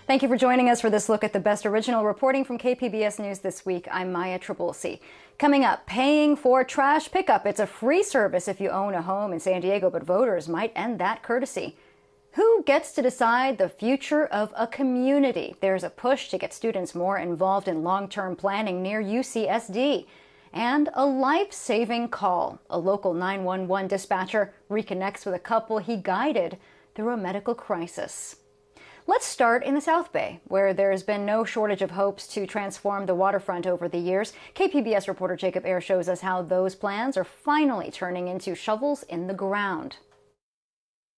Thank you for joining us for this look at the best original reporting from KPBS News this week. I'm Maya Trabulsi. Coming up, paying for trash pickup. It's a free service if you own a home in San Diego, but voters might end that courtesy. Who gets to decide the future of a community? There's a push to get students more involved in long-term planning near UCSD. And a life-saving call. A local 911 dispatcher reconnects with a couple he guided through a medical crisis. Let's start in the South Bay, where there's been no shortage of hopes to transform the waterfront over the years. KPBS reporter Jacob Ayer shows us how those plans are finally turning into shovels in the ground.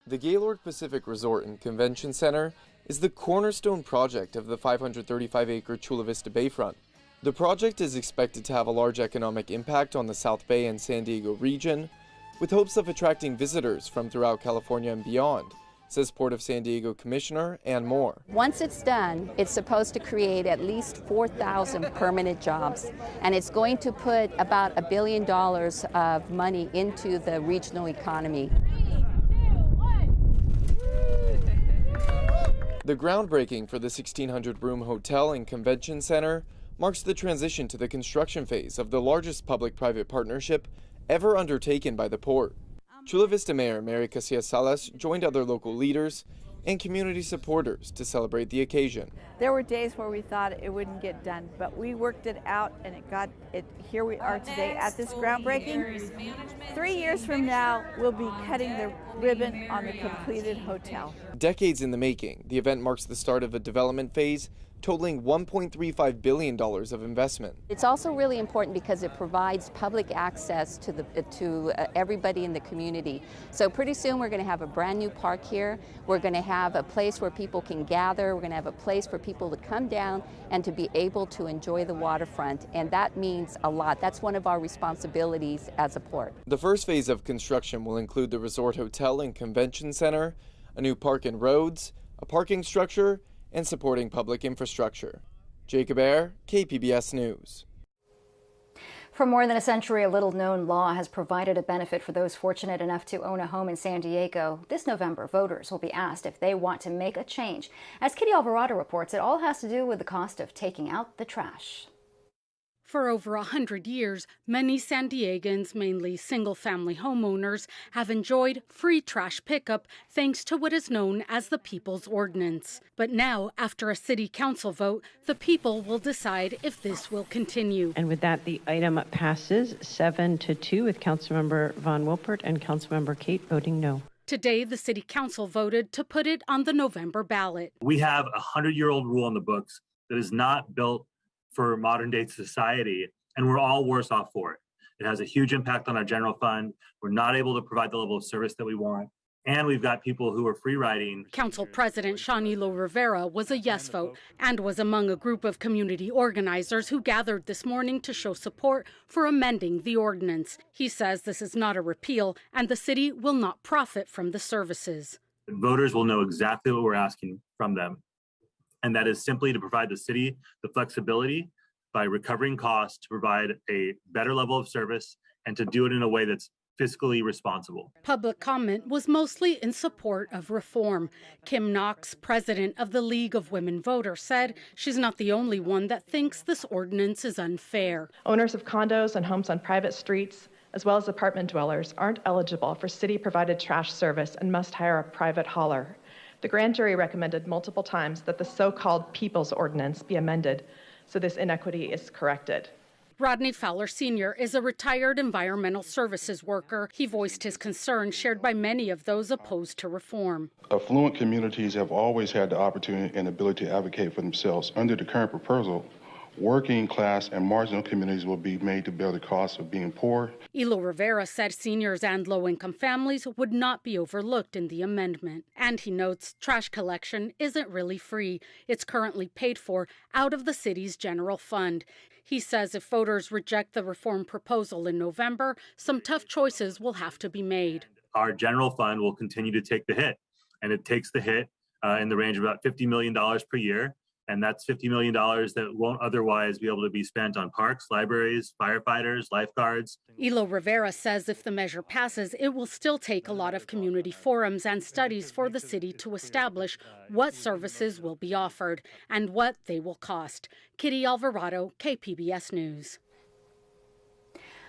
The Gaylord Pacific Resort and Convention Center is the cornerstone project of the 535-acre Chula Vista Bayfront. The project is expected to have a large economic impact on the South Bay and San Diego region, with hopes of attracting visitors from throughout California and beyond, says Port of San Diego Commissioner Ann Moore. Once it's done, it's supposed to create at least 4,000 permanent jobs, and it's going to put about $1 billion of money into the regional economy. The groundbreaking for the 1,600-room hotel and convention center marks the transition to the construction phase of the largest public-private partnership ever undertaken by the port. Chula Vista Mayor Mary Casillas Salas joined other local leaders and community supporters to celebrate the occasion. There were days where we thought it wouldn't get done, but we worked it out and here we are today at this groundbreaking. 3 years from now, we'll be cutting the ribbon on the completed hotel. Decades in the making, the event marks the start of a development phase totaling $1.35 billion of investment. It's also really important because it provides public access to everybody in the community. So pretty soon we're going to have a brand new park here. We're going to have a place where people can gather. We're going to have a place for people to come down and to be able to enjoy the waterfront. And that means a lot. That's one of our responsibilities as a port. The first phase of construction will include the resort hotel and convention center, a new park and roads, a parking structure, and supporting public infrastructure. Jacob Ayer, KPBS News. For more than a century, a little-known law has provided a benefit for those fortunate enough to own a home in San Diego. This November, voters will be asked if they want to make a change. As Kitty Alvarado reports, it all has to do with the cost of taking out the trash. For over 100 years, many San Diegans, mainly single-family homeowners, have enjoyed free trash pickup thanks to what is known as the People's Ordinance. But now, after a city council vote, the people will decide if this will continue. And with that, the item passes 7-2 with Councilmember Von Wilpert and Councilmember Kate voting no. Today, the city council voted to put it on the November ballot. We have a 100-year-old rule in the books that is not built for modern day society, and we're all worse off for it. It has a huge impact on our general fund. We're not able to provide the level of service that we want. And we've got people who are free riding. Council President Shanilo Rivera was a yes vote and was among a group of community organizers who gathered this morning to show support for amending the ordinance. He says this is not a repeal and the city will not profit from the services. Voters will know exactly what we're asking from them. And that is simply to provide the city the flexibility by recovering costs to provide a better level of service and to do it in a way that's fiscally responsible. Public comment was mostly in support of reform. Kim Knox, president of the League of Women Voters, said she's not the only one that thinks this ordinance is unfair. Owners of condos and homes on private streets, as well as apartment dwellers, aren't eligible for city-provided trash service and must hire a private hauler. The grand jury recommended multiple times that the so-called People's Ordinance be amended so this inequity is corrected. Rodney Fowler Sr. is a retired environmental services worker. He voiced his concern shared by many of those opposed to reform. Affluent communities have always had the opportunity and ability to advocate for themselves. Under the current proposal, working class and marginal communities will be made to bear the cost of being poor. Elo Rivera said seniors and low-income families would not be overlooked in the amendment. And he notes trash collection isn't really free. It's currently paid for out of the city's general fund. He says if voters reject the reform proposal in November, some tough choices will have to be made. Our general fund will continue to take the hit, and it takes the hit in the range of about $50 million per year. And that's $50 million that won't otherwise be able to be spent on parks, libraries, firefighters, lifeguards. Elo Rivera says if the measure passes, it will still take a lot of community forums and studies for the city to establish what services will be offered and what they will cost. Kitty Alvarado, KPBS News.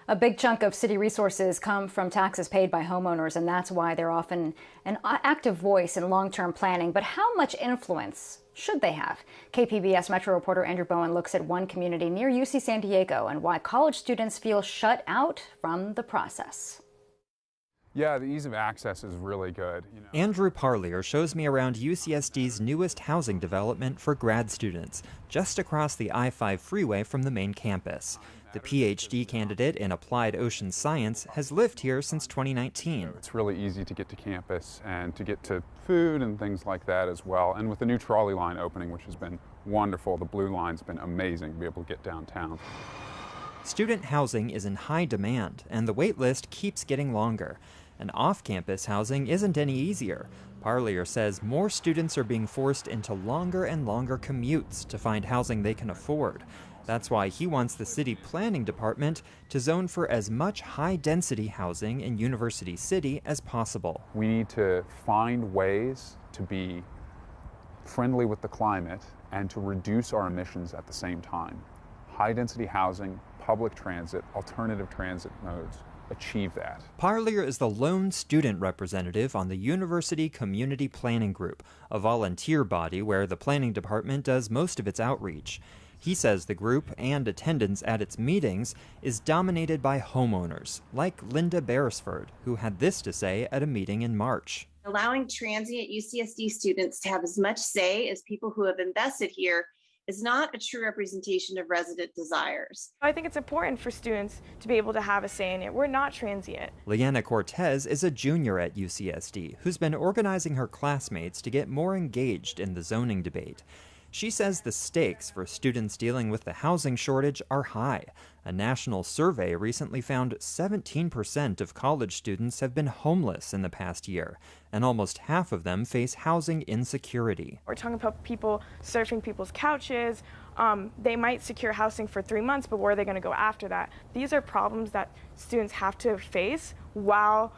A big chunk of city resources come from taxes paid by homeowners, and that's why they're often an active voice in long-term planning. But how much influence should they have? KPBS Metro reporter Andrew Bowen looks at one community near UC San Diego and why college students feel shut out from the process. Yeah, the ease of access is really good. Andrew Parlier shows me around UCSD's newest housing development for grad students, just across the I-5 freeway from the main campus. The PhD candidate in applied ocean science has lived here since 2019. It's really easy to get to campus and to get to food and things like that as well. And with the new trolley line opening, which has been wonderful, the blue line's been amazing to be able to get downtown. Student housing is in high demand, and the wait list keeps getting longer. And off-campus housing isn't any easier. Parlier says more students are being forced into longer and longer commutes to find housing they can afford. That's why he wants the city planning department to zone for as much high-density housing in University City as possible. We need to find ways to be friendly with the climate and to reduce our emissions at the same time. High-density housing, public transit, alternative transit modes achieve that. Parlier is the lone student representative on the University Community Planning Group, a volunteer body where the planning department does most of its outreach. He says the group and attendance at its meetings is dominated by homeowners, like Linda Beresford, who had this to say at a meeting in March. Allowing transient UCSD students to have as much say as people who have invested here is not a true representation of resident desires. I think it's important for students to be able to have a say in it. We're not transient. Leanna Cortez is a junior at UCSD who's been organizing her classmates to get more engaged in the zoning debate. She says the stakes for students dealing with the housing shortage are high. A national survey recently found 17% of college students have been homeless in the past year, and almost half of them face housing insecurity. We're talking about people surfing people's couches. They might secure housing for 3 months, but where are they going to go after that? These are problems that students have to face while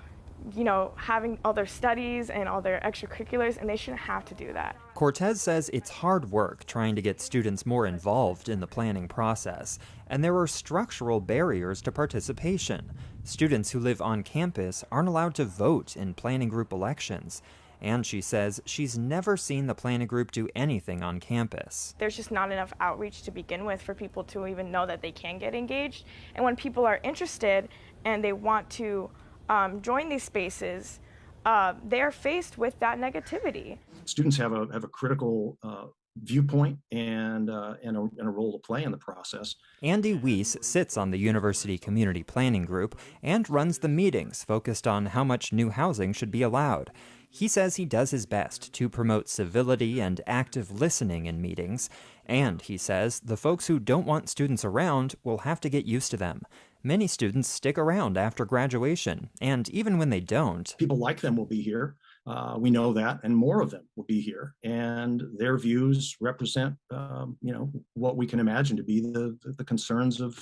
having all their studies and all their extracurriculars, and they shouldn't have to do that. Cortez says it's hard work trying to get students more involved in the planning process, and there are structural barriers to participation. Students who live on campus aren't allowed to vote in planning group elections. And she says she's never seen the planning group do anything on campus. There's just not enough outreach to begin with for people to even know that they can get engaged. And when people are interested and they want to join these spaces, they're faced with that negativity. Students have a critical viewpoint and a role to play in the process. Andy Weiss sits on the University Community Planning Group and runs the meetings focused on how much new housing should be allowed. He says he does his best to promote civility and active listening in meetings, and he says the folks who don't want students around will have to get used to them. Many students stick around after graduation, and even when they don't, people like them will be here. We know that, and more of them will be here, and their views represent, what we can imagine to be the concerns of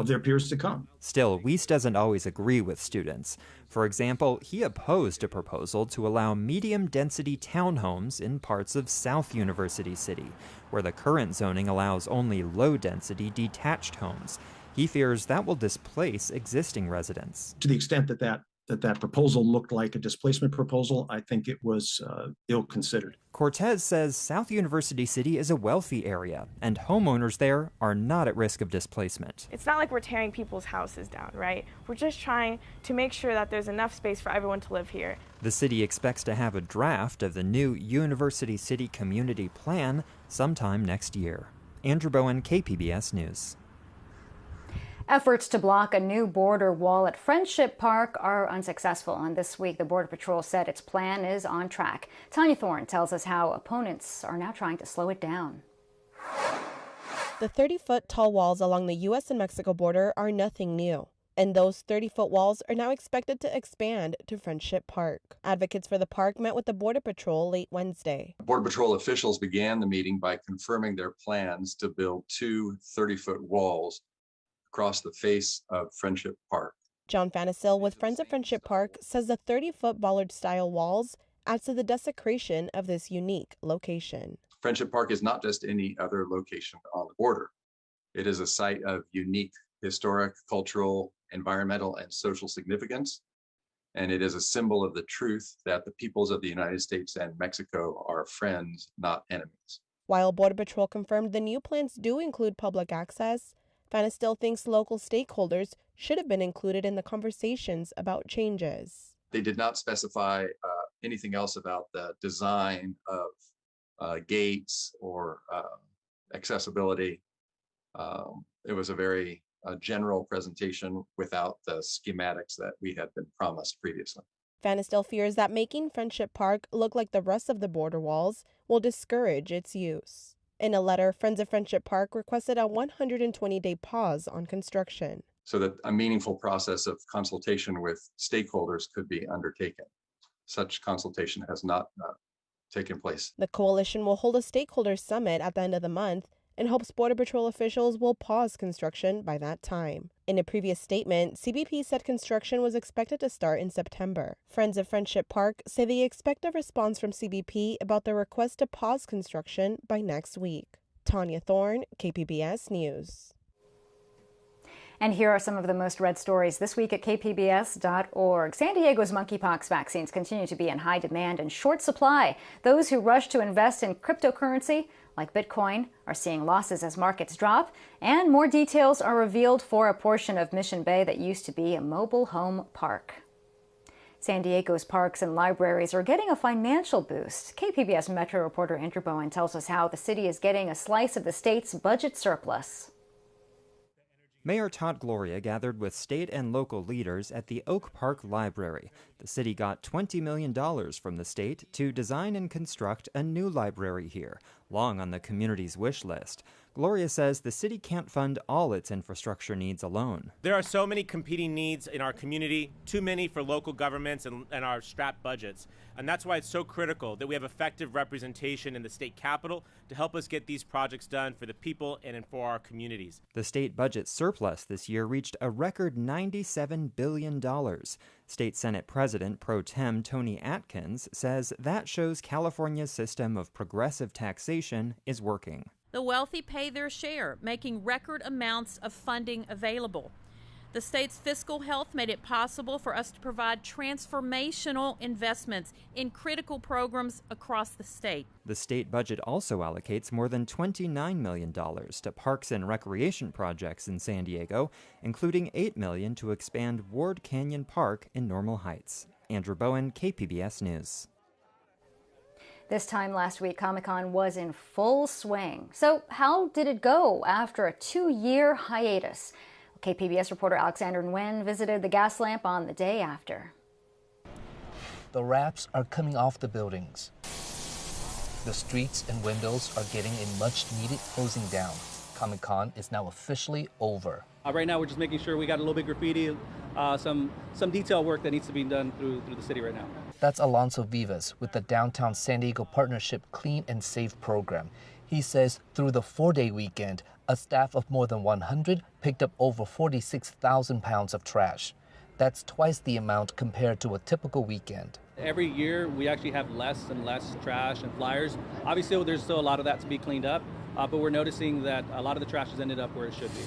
their peers to come. Still, Weiss doesn't always agree with students. For example, he opposed a proposal to allow medium-density townhomes in parts of South University City, where the current zoning allows only low-density detached homes. He fears that will displace existing residents. To the extent that proposal looked like a displacement proposal, I think it was ill-considered. Cortez says South University City is a wealthy area, and homeowners there are not at risk of displacement. It's not like we're tearing people's houses down, right? We're just trying to make sure that there's enough space for everyone to live here. The city expects to have a draft of the new University City Community Plan sometime next year. Andrew Bowen, KPBS News. Efforts to block a new border wall at Friendship Park are unsuccessful, and this week the Border Patrol said its plan is on track. Tanya Thorne tells us how opponents are now trying to slow it down. The 30-foot tall walls along the U.S. and Mexico border are nothing new. And those 30-foot walls are now expected to expand to Friendship Park. Advocates for the park met with the Border Patrol late Wednesday. Border Patrol officials began the meeting by confirming their plans to build 2 30-foot walls across the face of Friendship Park. John Fanisil with Friends of Friendship Park says the 30-foot bollard-style walls adds to the desecration of this unique location. Friendship Park is not just any other location on the border. It is a site of unique historic, cultural, environmental, and social significance, and it is a symbol of the truth that the peoples of the United States and Mexico are friends, not enemies. While Border Patrol confirmed the new plans do include public access, Fana still thinks local stakeholders should have been included in the conversations about changes. They did not specify anything else about the design of gates or accessibility. It was a very general presentation without the schematics that we had been promised previously. Fana still fears that making Friendship Park look like the rest of the border walls will discourage its use. In a letter, Friends of Friendship Park requested a 120-day pause on construction, so that a meaningful process of consultation with stakeholders could be undertaken. Such consultation has not taken place. The coalition will hold a stakeholder summit at the end of the month and hopes Border Patrol officials will pause construction by that time. In a previous statement, CBP said construction was expected to start in September. Friends of Friendship Park say they expect a response from CBP about their request to pause construction by next week. Tanya Thorne, KPBS News. And here are some of the most read stories this week at kpbs.org. San Diego's monkeypox vaccines continue to be in high demand and short supply. Those who rush to invest in cryptocurrency, like Bitcoin, are seeing losses as markets drop. And more details are revealed for a portion of Mission Bay that used to be a mobile home park. San Diego's parks and libraries are getting a financial boost. KPBS Metro reporter Andrew Bowen tells us how the city is getting a slice of the state's budget surplus. Mayor Todd Gloria gathered with state and local leaders at the Oak Park Library. The city got $20 million from the state to design and construct a new library here, long on the community's wish list. Gloria says the city can't fund all its infrastructure needs alone. There are so many competing needs in our community, too many for local governments and our strapped budgets. And that's why it's so critical that we have effective representation in the state capitol to help us get these projects done for the people and for our communities. The state budget surplus this year reached a record $97 billion. State Senate President Pro Tem Tony Atkins says that shows California's system of progressive taxation is working. The wealthy pay their share, making record amounts of funding available. The state's fiscal health made it possible for us to provide transformational investments in critical programs across the state. The state budget also allocates more than $29 million to parks and recreation projects in San Diego, including $8 million to expand Ward Canyon Park in Normal Heights. Andrew Bowen, KPBS News. This time last week, Comic-Con was in full swing. So how did it go after a 2-year hiatus? KPBS reporter Alexander Nguyen visited the gas lamp on the day after. The wraps are coming off the buildings. The streets and windows are getting a much-needed closing down. Comic-Con is now officially over. Right now, we're just making sure we got a little bit graffiti, some detail work that needs to be done through the city right now. That's Alonso Vivas with the Downtown San Diego Partnership Clean and Safe program. He says through the 4-day weekend, a staff of more than 100 picked up over 46,000 pounds of trash. That's twice the amount compared to a typical weekend. Every year, we actually have less and less trash and flyers. Obviously, there's still a lot of that to be cleaned up, but we're noticing that a lot of the trash has ended up where it should be.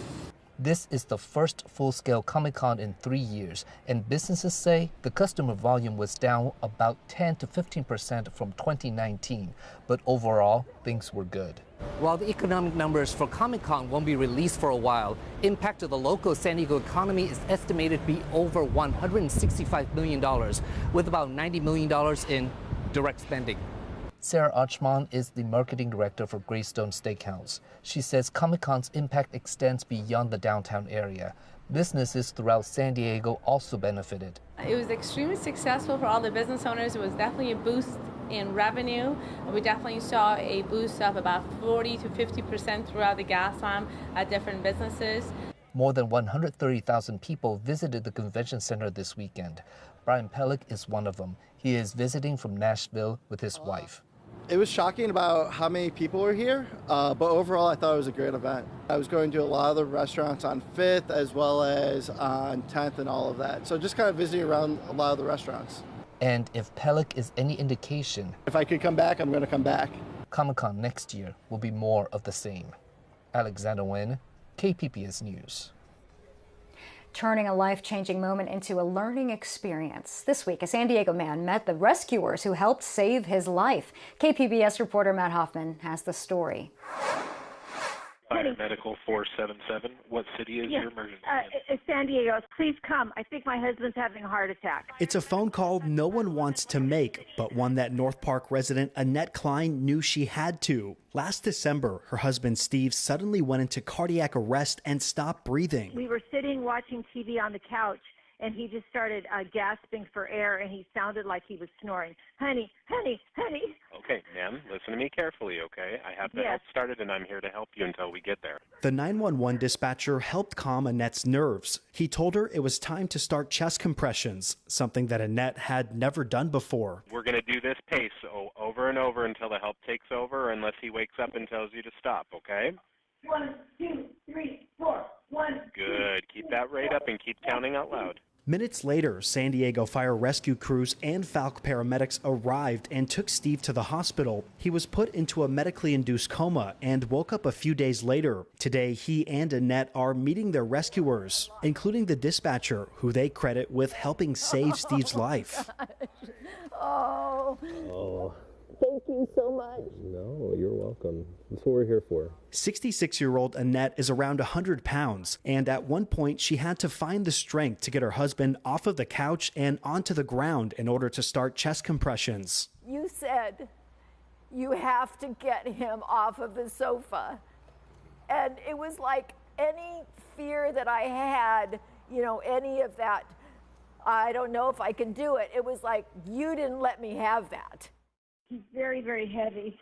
This is the first full-scale Comic-Con in 3 years, and businesses say the customer volume was down about 10 to 15% from 2019, but overall, things were good. While the economic numbers for Comic-Con won't be released for a while, impact to the local San Diego economy is estimated to be over $165 million, with about $90 million in direct spending. Sarah Ochman is the marketing director for Greystone Steakhouse. She says Comic-Con's impact extends beyond the downtown area. Businesses throughout San Diego also benefited. It was extremely successful for all the business owners. It was definitely a boost in revenue. We definitely saw a boost of about 40 to 50% throughout the gas lamp at different businesses. More than 130,000 people visited the convention center this weekend. Brian Pellick is one of them. He is visiting from Nashville with his wife. It was shocking about how many people were here, but overall I thought it was a great event. I was going to a lot of the restaurants on 5th as well as on 10th and all of that. So just kind of visiting around a lot of the restaurants. And if Pellick is any indication, if I could come back, I'm going to come back. Comic-Con next year will be more of the same. Alexander Nguyen, KPBS News. Turning a life-changing moment into a learning experience. This week, a San Diego man met the rescuers who helped save his life. KPBS reporter Matt Hoffman has the story. Medical 477. What city is your emergency? It's San Diego. Please come. I think my husband's having a heart attack. It's a phone call no one wants to make, but one that North Park resident Annette Klein knew she had to. Last December, her husband Steve suddenly went into cardiac arrest and stopped breathing. We were sitting watching TV on the couch, and he just started gasping for air, and he sounded like he was snoring. Honey, honey, honey. Okay, ma'am, listen to me carefully, okay? I have the help started, and I'm here to help you until we get there. The 911 dispatcher helped calm Annette's nerves. He told her it was time to start chest compressions, something that Annette had never done before. We're going to do this pace over and over until the help takes over, unless he wakes up and tells you to stop, okay? 1, 2, 3, 4. 1. Good. Keep that rate up and keep counting out loud. Minutes later, San Diego fire rescue crews and Falck paramedics arrived and took Steve to the hospital. He was put into a medically induced coma and woke up a few days later. Today, he and Annette are meeting their rescuers, including the dispatcher, who they credit with helping save Steve's life. Oh. Thank you so much. No, you're welcome. That's what we're here for. 66-year-old Annette is around 100 pounds, and at one point she had to find the strength to get her husband off of the couch and onto the ground in order to start chest compressions. You said you have to get him off of the sofa. And it was like any fear that I had, any of that, I don't know if I can do it. It was like, you didn't let me have that. He's very, very heavy.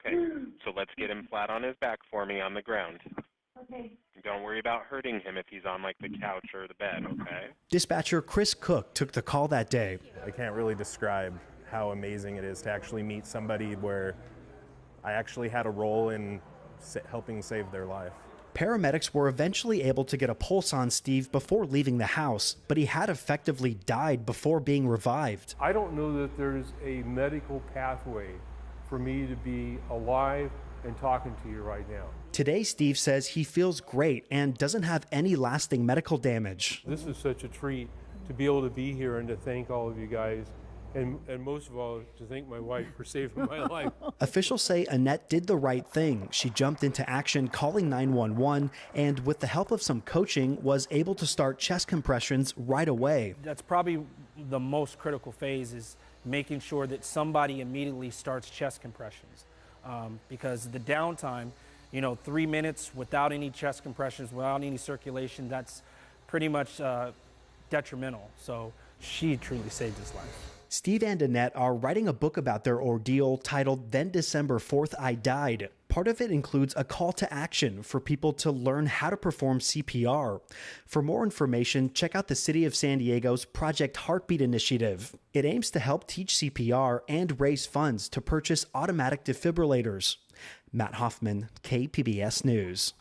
Okay, so let's get him flat on his back for me on the ground. Okay. Don't worry about hurting him if he's on, the couch or the bed, okay? Dispatcher Chris Cook took the call that day. I can't really describe how amazing it is to actually meet somebody where I actually had a role in helping save their life. Paramedics were eventually able to get a pulse on Steve before leaving the house, but he had effectively died before being revived. I don't know that there's a medical pathway for me to be alive and talking to you right now. Today, Steve says he feels great and doesn't have any lasting medical damage. This is such a treat to be able to be here and to thank all of you guys. And most of all, to thank my wife for saving my life. Officials say Annette did the right thing. She jumped into action, calling 911, and with the help of some coaching, was able to start chest compressions right away. That's probably the most critical phase, is making sure that somebody immediately starts chest compressions. Because the downtime, 3 minutes without any chest compressions, without any circulation, that's pretty much detrimental. So she truly saved his life. Steve and Annette are writing a book about their ordeal titled Then December 4th I Died. Part of it includes a call to action for people to learn how to perform CPR. For more information, check out the City of San Diego's Project Heartbeat initiative. It aims to help teach CPR and raise funds to purchase automatic defibrillators. Matt Hoffman, KPBS News.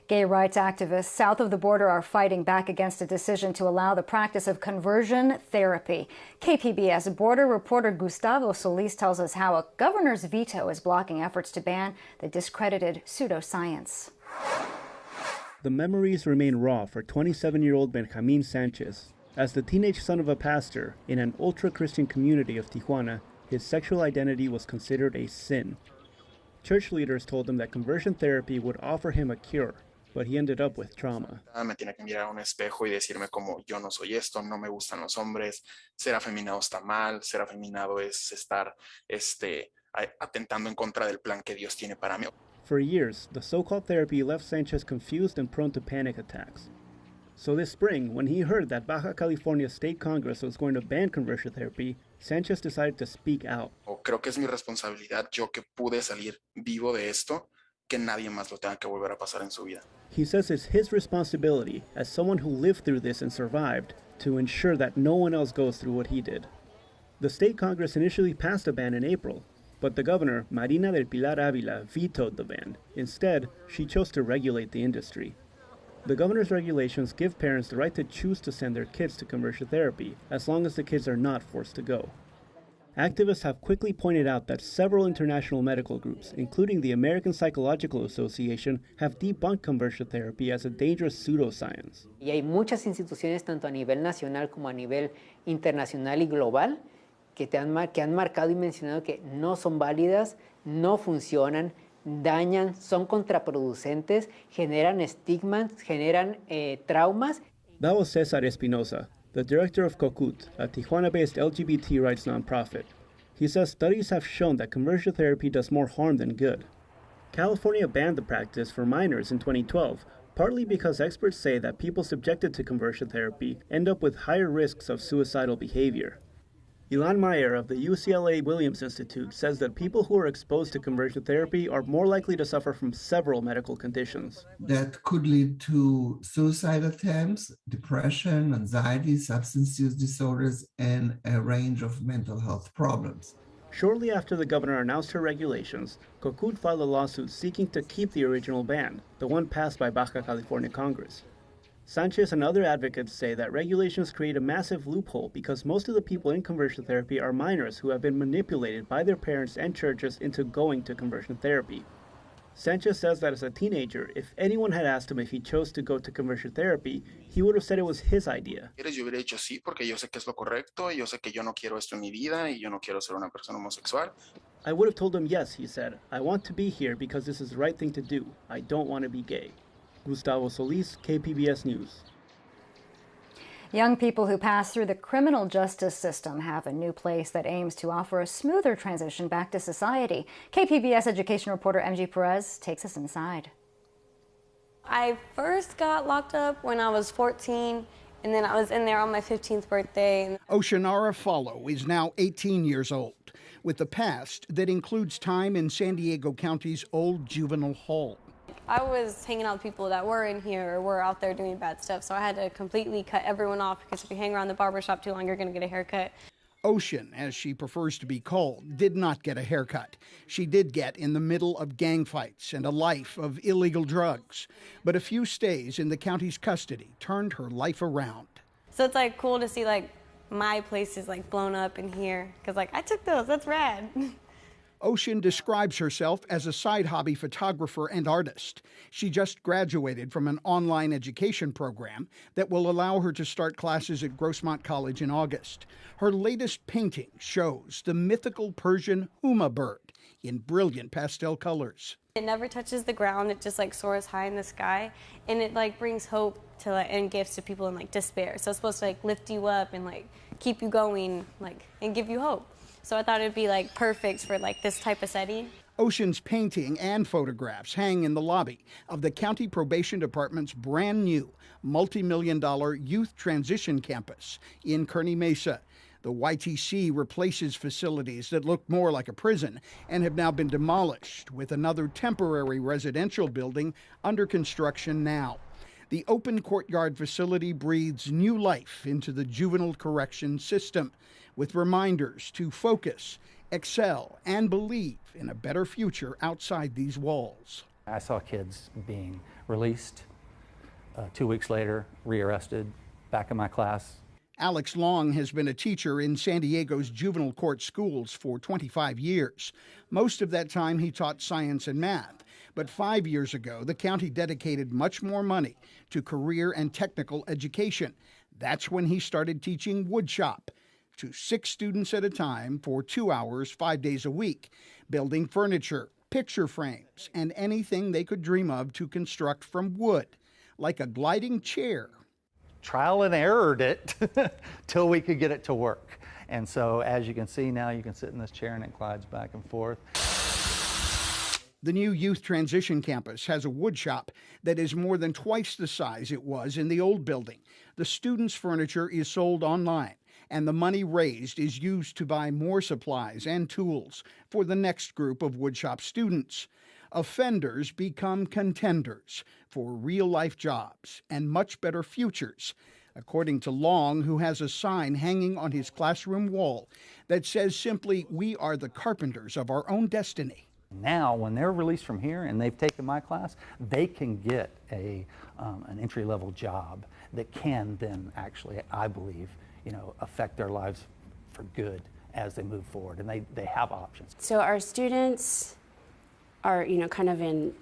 Gay rights activists south of the border are fighting back against a decision to allow the practice of conversion therapy. KPBS border reporter Gustavo Solis tells us how a governor's veto is blocking efforts to ban the discredited pseudoscience. The memories remain raw for 27-year-old Benjamin Sanchez. As the teenage son of a pastor in an ultra-Christian community of Tijuana, his sexual identity was considered a sin. Church leaders told him that conversion therapy would offer him a cure, but he ended up with trauma. Me tiene que mirar a un espejo y decirme como yo no soy esto, no me gustan los hombres, ser afeminado está mal, ser afeminado es estar atentando en contra del plan que Dios tiene para mí. For years, the so-called therapy left Sanchez confused and prone to panic attacks. So this spring, when he heard that Baja California State Congress was going to ban conversion therapy, Sanchez decided to speak out. Creo que es mi responsabilidad, yo que pude salir vivo de esto, que nadie más lo tenga que volver a pasar en su vida. He says it's his responsibility, as someone who lived through this and survived, to ensure that no one else goes through what he did. The state Congress initially passed a ban in April, but the governor, Marina del Pilar Ávila, vetoed the ban. Instead, she chose to regulate the industry. The governor's regulations give parents the right to choose to send their kids to conversion therapy, as long as the kids are not forced to go. Activists have quickly pointed out that several international medical groups, including the American Psychological Association, have debunked conversion therapy as a dangerous pseudoscience. Y hay muchas instituciones, tanto a nivel nacional como a nivel internacional y global, que han marcado y mencionado que no son válidas, no funcionan, dañan, son contraproducentes, generan estigmas, generan traumas. That was Cesar Espinosa, the director of COCUT, a Tijuana-based LGBT rights nonprofit. He says studies have shown that conversion therapy does more harm than good. California banned the practice for minors in 2012, partly because experts say that people subjected to conversion therapy end up with higher risks of suicidal behavior. Ilan Meyer of the UCLA Williams Institute says that people who are exposed to conversion therapy are more likely to suffer from several medical conditions. That could lead to suicide attempts, depression, anxiety, substance use disorders, and a range of mental health problems. Shortly after the governor announced her regulations, COCUT filed a lawsuit seeking to keep the original ban, the one passed by Baja California Congress. Sanchez and other advocates say that regulations create a massive loophole because most of the people in conversion therapy are minors who have been manipulated by their parents and churches into going to conversion therapy. Sanchez says that as a teenager, if anyone had asked him if he chose to go to conversion therapy, he would have said it was his idea. Yo hubiera dicho sí porque yo sé que es lo correcto, y yo sé que yo no quiero esto en mi vida y yo no quiero ser una persona homosexual. I would have told him yes, he said. I want to be here because this is the right thing to do. I don't want to be gay. Gustavo Solis, KPBS News. Young people who pass through the criminal justice system have a new place that aims to offer a smoother transition back to society. KPBS education reporter MG Perez takes us inside. I first got locked up when I was 14, and then I was in there on my 15th birthday. Oceanara Follow is now 18 years old, with a past that includes time in San Diego County's old juvenile hall. I was hanging out with people that were in here or were out there doing bad stuff, so I had to completely cut everyone off because if you hang around the barbershop too long, you're going to get a haircut. Ocean, as she prefers to be called, did not get a haircut. She did get in the middle of gang fights and a life of illegal drugs. But a few stays in the county's custody turned her life around. So it's like cool to see like my place is like blown up in here because like I took those, that's rad. Ocean describes herself as a side hobby photographer and artist. She just graduated from an online education program that will allow her to start classes at Grossmont College in August. Her latest painting shows the mythical Persian huma bird in brilliant pastel colors. It never touches the ground, it just like soars high in the sky, and it like brings hope to like, and gifts to people in like despair. So it's supposed to like lift you up and like keep you going like and give you hope. So I thought it'd be like perfect for like this type of setting. Ocean's painting and photographs hang in the lobby of the County Probation Department's brand new multi-million-dollar youth transition campus in Kearny Mesa. The YTC replaces facilities that looked more like a prison and have now been demolished, with another temporary residential building under construction now. The open courtyard facility breathes new life into the juvenile correction system, with reminders to focus, excel, and believe in a better future outside these walls. I saw kids being released, 2 weeks later, rearrested, back in my class. Alex Long has been a teacher in San Diego's juvenile court schools for 25 years. Most of that time he taught science and math. But 5 years ago, the county dedicated much more money to career and technical education. That's when he started teaching woodshop to 6 students at a time for 2 hours, 5 days a week, building furniture, picture frames, and anything they could dream of to construct from wood, like a gliding chair. Trial and errored it till we could get it to work. And so as you can see now, you can sit in this chair and it glides back and forth. The new youth transition campus has a woodshop that is more than twice the size it was in the old building. The students' furniture is sold online, and the money raised is used to buy more supplies and tools for the next group of woodshop students. offenders become contenders for real-life jobs and much better futures, according to Long, who has a sign hanging on his classroom wall that says simply, "We are the carpenters of our own destiny." Now, when they're released from here and they've taken my class, they can get an entry-level job that can then actually, I believe, affect their lives for good as they move forward, and they have options. So our students are, kind of in,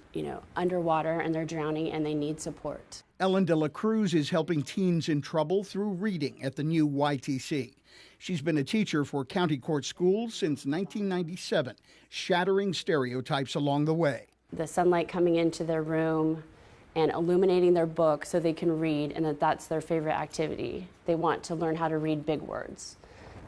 underwater, and they're drowning, and they need support. Ellen de la Cruz is helping teens in trouble through reading at the new YTC. She's been a teacher for county court schools since 1997, shattering stereotypes along the way. The sunlight coming into their room and illuminating their book so they can read, and that's their favorite activity. They want to learn how to read big words.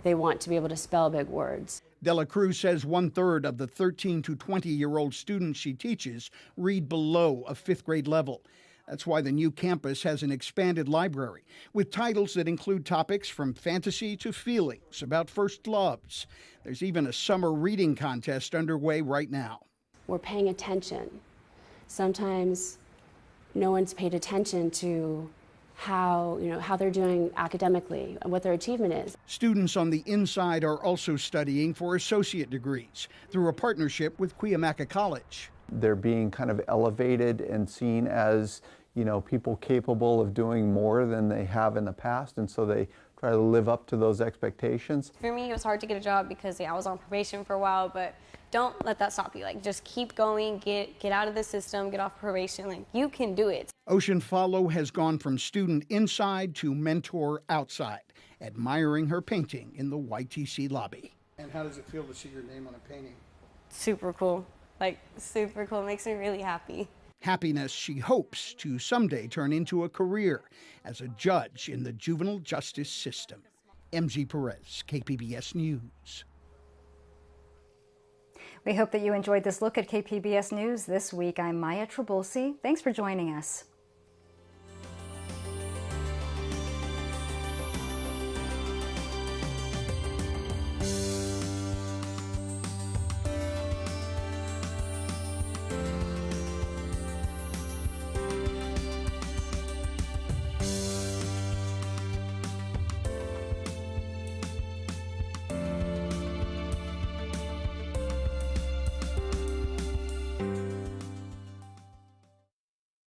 They want to be able to spell big words. De la Cruz says 1/3 of the 13 to 20-year-old students she teaches read below a 5th grade level. That's why the new campus has an expanded library with titles that include topics from fantasy to feelings about first loves. There's even a summer reading contest underway right now. We're paying attention. Sometimes no one's paid attention to how they're doing academically and what their achievement is. Students on the inside are also studying for associate degrees through a partnership with Cuyamaca College. They're being kind of elevated and seen as, people capable of doing more than they have in the past, and so they try to live up to those expectations. For me, it was hard to get a job because I was on probation for a while, but don't let that stop you. Just keep going, get out of the system, get off probation. You can do it. Ocean Follow has gone from student inside to mentor outside, admiring her painting in the YTC lobby. And how does it feel to see your name on a painting? Super cool. Super cool. It makes me really happy. Happiness she hopes to someday turn into a career as a judge in the juvenile justice system. MZ Perez, KPBS News. We hope that you enjoyed this look at KPBS News this week. I'm Maya Trabulsi. Thanks for joining us.